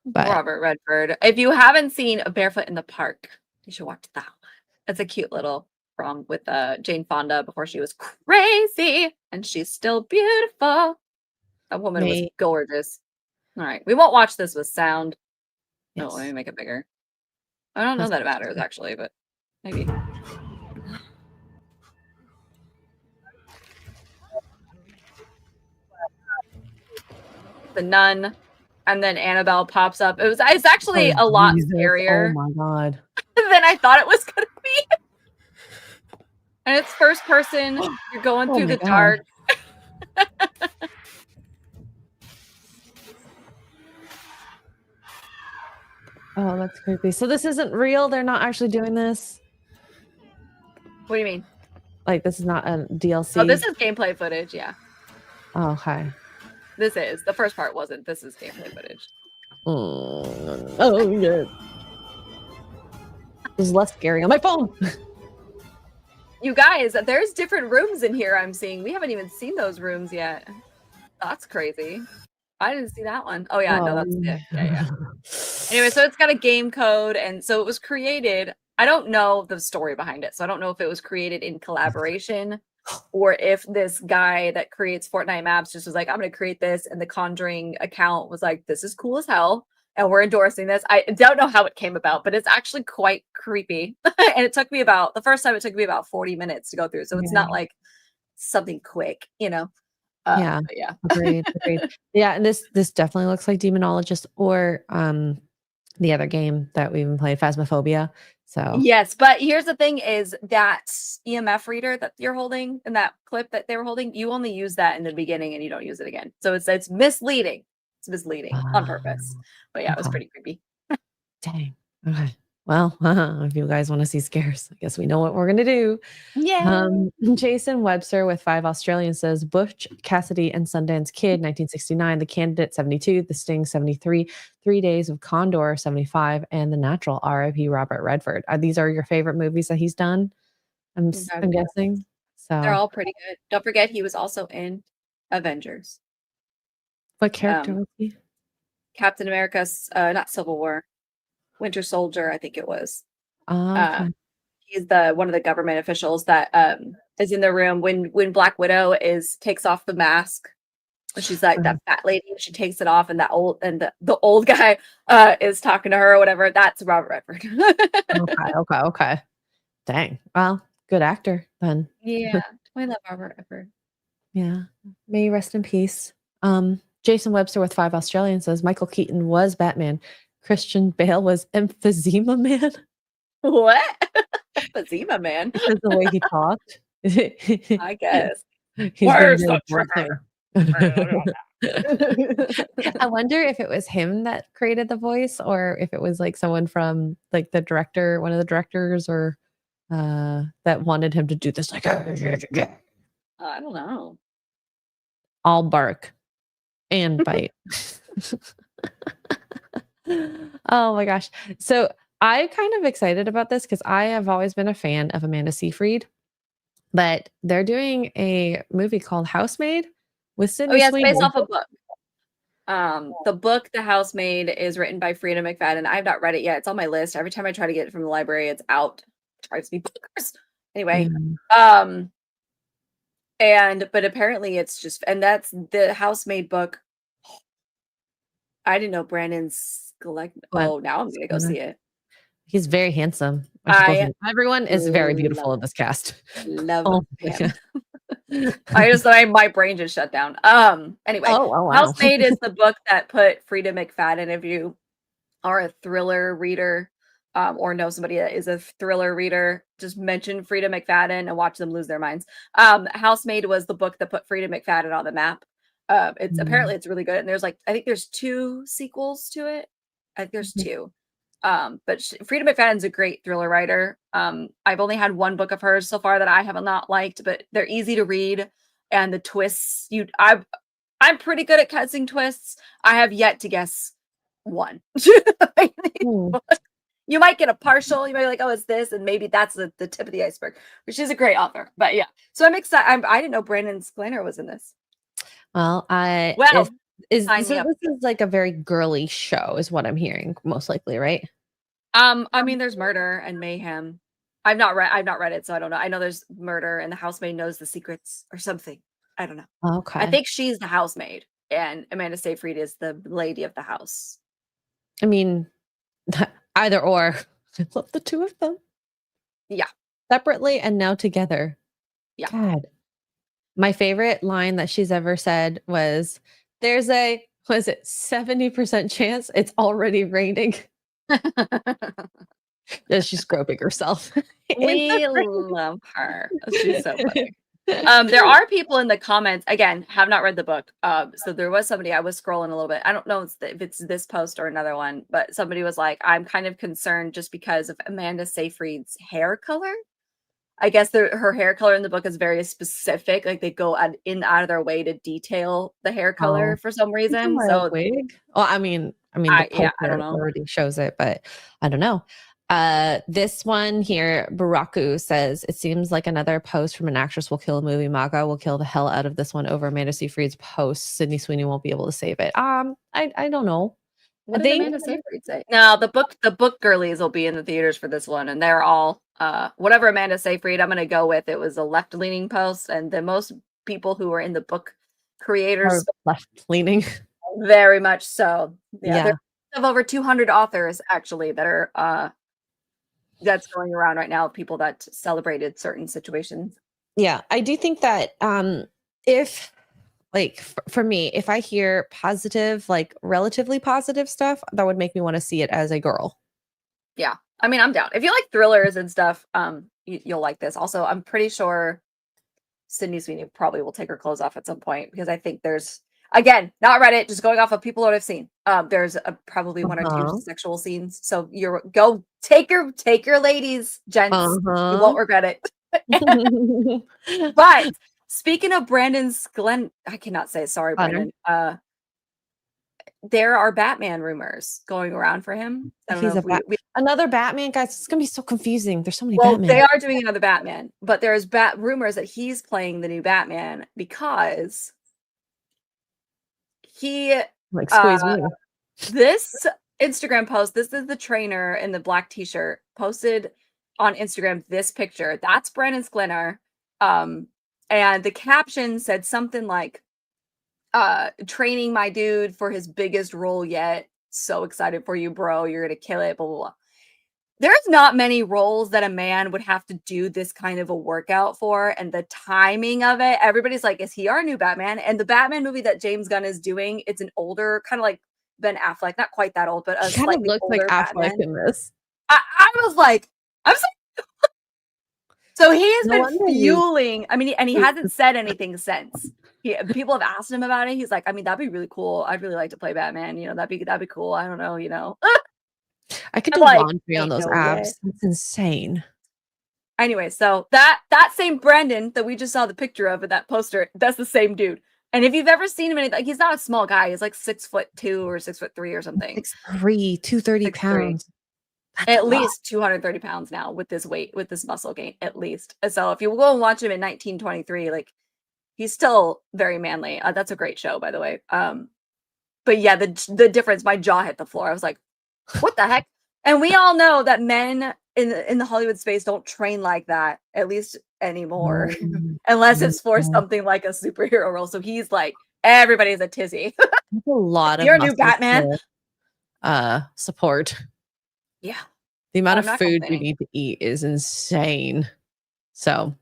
But Robert Redford. If you haven't seen Barefoot in the Park, you should watch that one. It's a cute little prom with Jane Fonda before she was crazy, and she's still beautiful. That woman was gorgeous. All right, we won't watch this with sound. No, let me make it bigger. I don't know that it matters actually, but maybe. The nun, and then Annabelle pops up. It's actually a lot scarier. Oh my god. Than I thought it was gonna be. And it's first person. You're going through the dark. Oh, that's creepy. So this isn't real? They're not actually doing this? What do you mean? Like this is not a DLC? Oh, this is gameplay footage, yeah. Oh, okay. This is. The first part wasn't. This is gameplay footage. Oh, yeah. This is less scary on my phone. You guys, there's different rooms in here I'm seeing. We haven't even seen those rooms yet. That's crazy. I didn't see that one. Oh, yeah. No, that's it. Yeah. Anyway, so it's got a game code. And so it was created. I don't know the story behind it. So I don't know if it was created in collaboration or if this guy that creates Fortnite maps just was like, I'm going to create this. And the Conjuring account was like, this is cool as hell. And we're endorsing this. I don't know how it came about, but it's actually quite creepy. And it took me the first time it took me about 40 minutes to go through. So it's not like something quick, you know? Yeah. Agreed. Yeah. And this definitely looks like Demonologist or the other game that we even played, Phasmophobia. So yes, but here's the thing is that EMF reader that you're holding in that clip that they were holding, you only use that in the beginning and you don't use it again. So it's misleading. It's misleading on purpose. But yeah, it was pretty creepy. Dang. Okay. Well, if you guys want to see scares, I guess we know what we're gonna do. Yeah. Jason Webster with 5 Australian says Butch Cassidy and Sundance Kid 1969, The Candidate 72, The Sting 73, 3 Days of Condor 75, and The Natural RIP Robert Redford. These are your favorite movies that he's done? I'm guessing. So they're all pretty good. Don't forget he was also in Avengers. What character was he? Captain America's not Civil War. Winter Soldier, I think it was. Okay. He's one of the government officials that is in the room when Black Widow takes off the mask. She's like that fat lady. She takes it off, and the old guy is talking to her or whatever. That's Robert Redford. Okay. Dang. Well, good actor then. Yeah, I love Robert Redford. Yeah. May you rest in peace. Jason Webster with 5 Australian says Michael Keaton was Batman. Christian Bale was Emphysema Man. What? Emphysema Man? Because the way he talked. I guess. Where's the trigger? I wonder if it was him that created the voice or if it was like someone from like the director, one of the directors, or that wanted him to do this like I don't know. All bark and bite. Oh my gosh. So I'm kind of excited about this because I have always been a fan of Amanda Seyfried, but they're doing a movie called Housemaid with Sydney. Oh yeah, it's based off a book. The book The Housemaid is written by Frida McFadden. I've not read it yet. It's on my list. Every time I try to get it from the library, it's out. It drives me bonkers. Anyway, but apparently it's just, and that's the Housemaid book. I didn't know Brandon's Oh, now I'm gonna go see it. He's very handsome. Everyone is very beautiful in this cast. Love him. My brain just shut down. Anyway, wow. Housemaid is the book that put Frida McFadden. If you are a thriller reader, or know somebody that is a thriller reader, just mention Frida McFadden and watch them lose their minds. Housemaid was the book that put Frida McFadden on the map. Apparently it's really good, and I think there's 2 sequels to it. I think there's 2. But Frida McFadden's a great thriller writer. I've only had one book of hers so far that I have not liked, but they're easy to read, and the twists I'm pretty good at guessing twists. I have yet to guess one. You might get a partial. You might be like, oh, it's this, and maybe that's the tip of the iceberg. But she's a great author. But yeah, so I'm excited. I didn't know Brandon Sklenar was in this. Well, this is like a very girly show, is what I'm hearing, most likely, right? I mean, there's murder and mayhem. I've not read it, so I don't know. I know there's murder, and the housemaid knows the secrets or something. I don't know. Okay. I think she's the housemaid, and Amanda Seyfried is the lady of the house. I mean, either or. I love the two of them. Yeah. Separately and now together. Yeah. God. My favorite line that she's ever said was, there's a, what is it, 70% chance it's already raining. She's groping herself. We love her. She's so funny. There are people in the comments, again, have not read the book. So there was somebody, I was scrolling a little bit. I don't know if it's this post or another one, but somebody was like, I'm kind of concerned just because of Amanda Seyfried's hair color. I guess her hair color in the book is very specific. Like they go out of their way to detail the hair color for some reason. So wig. Well, I mean, the I don't know. already shows it, but I don't know. This one here, Baraku says, it seems like another post from an actress will kill a movie. Maga will kill the hell out of this one over Amanda Seyfried's post. Sydney Sweeney won't be able to save it. I don't know. What did Amanda Seyfried say? No, the book girlies will be in the theaters for this one, and they're all whatever Amanda Seyfried I'm gonna go with. It was a left-leaning post, and the most people who were in the book creators left-leaning. Very much so. Yeah. There have over 200 authors actually that are that's going around right now, people that celebrated certain situations. Yeah, I do think that if like for me, if I hear positive, like relatively positive stuff, that would make me want to see it as a girl. Yeah. I mean, I'm down. If you like thrillers and stuff, you'll like this. Also, I'm pretty sure Sydney Sweeney probably will take her clothes off at some point, because I think there's, again, not read it, just going off of people that I've seen. There's probably one or two sexual scenes. So go take your ladies, gents. You won't regret it. But speaking of Brandon Sklenar, I cannot say it. Sorry, Brandon. There are Batman rumors going around for him. Another Batman, guys. It's gonna be so confusing. There's so many. Well, Batman. They are doing another Batman, but there's rumors that he's playing the new Batman because he like squeeze me. This Instagram post. This is the trainer in the black t-shirt posted on Instagram. This picture. That's Brandon Sklenar. And the caption said something like, training my dude for his biggest role yet. So excited for you, bro. You're going to kill it, blah, blah, blah. There's not many roles that a man would have to do this kind of a workout for, and the timing of it. Everybody's like, is he our new Batman? And the Batman movie that James Gunn is doing, it's an older, kind of like Ben Affleck, not quite that old, but a kind of looks like Affleck in this. I was like, I'm sorry. So he has been fueling. I mean, and he hasn't said anything since. People have asked him about it. He's like, I mean, that'd be really cool. I'd really like to play Batman. You know, that'd be cool. I don't know. You know, I could do laundry on those abs. That's insane. Anyway, so that same Brandon that we just saw the picture of in that poster, that's the same dude. And if you've ever seen him, like, he's not a small guy. He's like 6'2" or 6'3" or something. 6'3", 230 pounds. That's at least 230 pounds now with this weight, with this muscle gain, at least. So if you go and watch him in 1923, like, he's still very manly. That's a great show, by the way. But yeah, the difference, my jaw hit the floor. I was like, what the heck? And we all know that men in the Hollywood space don't train like that, at least anymore, unless it's for something like a superhero role. So he's like, everybody's a tizzy. That's a lot of You're a new Batman. Support. Yeah. The amount of food we need to eat is insane. So,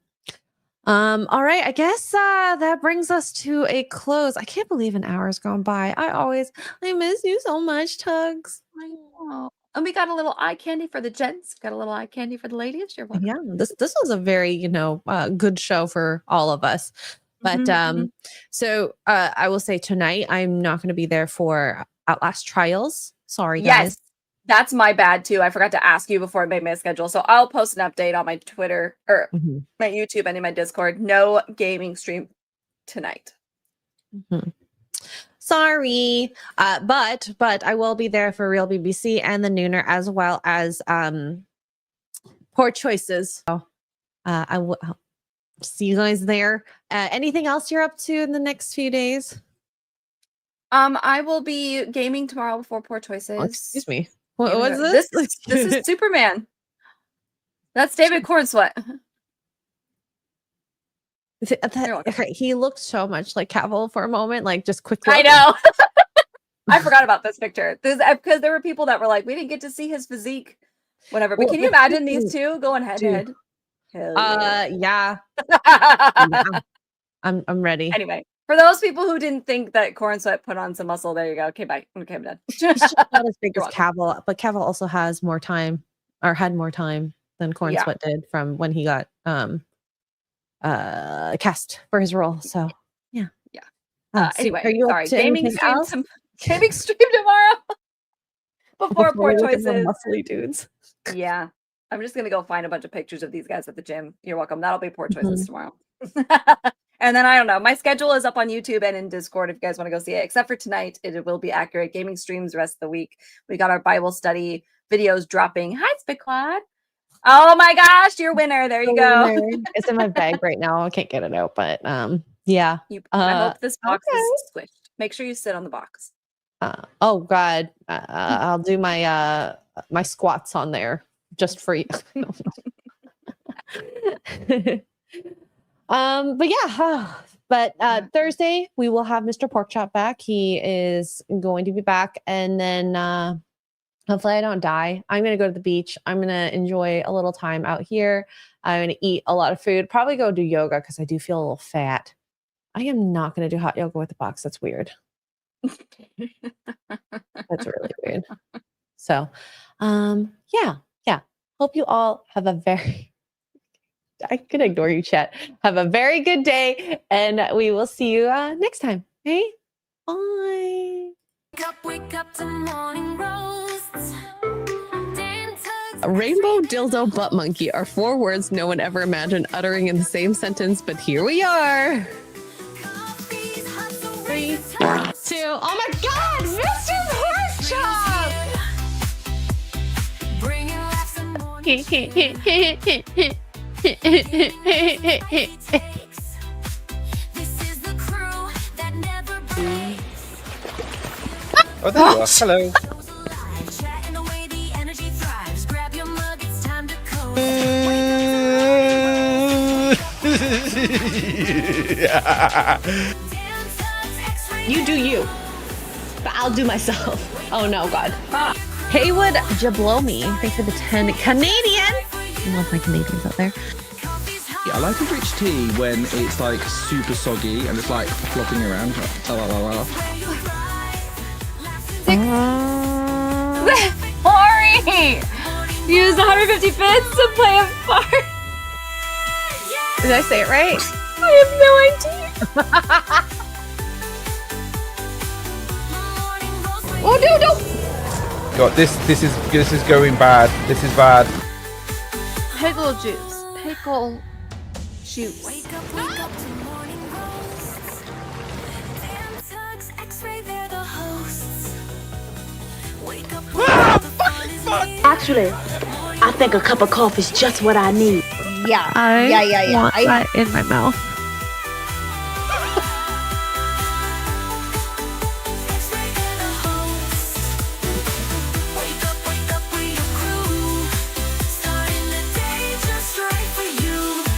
all right. I guess that brings us to a close. I can't believe an hour's gone by. I miss you so much, Tuggs. I know. And we got a little eye candy for the gents. Got a little eye candy for the ladies. You're welcome. Yeah, this was a very, good show for all of us. But so I will say tonight I'm not going to be there for Outlast Trials. Sorry, guys. That's my bad too. I forgot to ask you before I made my schedule. So I'll post an update on my Twitter or my YouTube and in my Discord. No gaming stream tonight. Sorry. But I will be there for Real BBC and the Nooner, as well as Poor Choices. So I will see you guys there. Anything else you're up to in the next few days? I will be gaming tomorrow before Poor Choices. Oh, excuse me. What was this? This is Superman. That's David Cornsweat. Okay, he looked so much like Cavill for a moment, like just quickly. I know. I forgot about this picture because there were people that were like, we didn't get to see his physique, whatever. But can you imagine these two going head to head? Yeah. I'm ready. Anyway, for those people who didn't think that Cornsweat put on some muscle, there you go. Okay, bye. Okay, I'm done. He's just not as big as Cavill, but Cavill also has more time, or had more time than Cornsweat did from when he got cast for his role. So yeah. Anyway, are you sorry. Gaming stream tomorrow before Poor Choices. Muscly dudes. Yeah. I'm just gonna go find a bunch of pictures of these guys at the gym. You're welcome. That'll be Poor Choices tomorrow. And then I don't know. My schedule is up on YouTube and in Discord if you guys want to go see it. Except for tonight, it will be accurate gaming streams the rest of the week. We got our Bible study videos dropping. Hi, Spiquad. Oh my gosh, your winner. There you go. It's in my bag right now. I can't get it out, but yeah. I hope this box is squished. Make sure you sit on the box. Oh God. I'll do my my squats on there just for you. But yeah, Thursday we will have Mr. Porkchop back. He is going to be back, and then hopefully I don't die. I'm gonna go to the beach. I'm gonna enjoy a little time out here. I'm gonna eat a lot of food. Probably go do yoga because I do feel a little fat. I am not gonna do hot yoga with the box. That's weird. That's really weird. So, yeah. Hope you all have a very. I could ignore you, chat. Have a very good day, and we will see you next time. Okay? Bye. Wake up to morning roasts. A rainbow, dildo, butt monkey are 4 words no one ever imagined uttering in the same sentence, but here we are. 3, 2, oh my God, Mr. Porkchop! Oh, there you are. Hello. You do you, but I'll do myself. Oh no, God. Haywood Jablomi, thanks for the 10 Canadian. I love my Canadians out there. I like a rich tea when it's like super soggy and it's like flopping around. Ori! Use 150 bits to play a part. Did I say it right? I have no idea. Oh no! God, this is going bad. This is bad. Pickle juice. Pickle juice. Wake up to morning roasts. Damn Tuggs, Xray, they're the hosts. Wake up. Actually, I think a cup of coffee is just what I need. I want that in my mouth.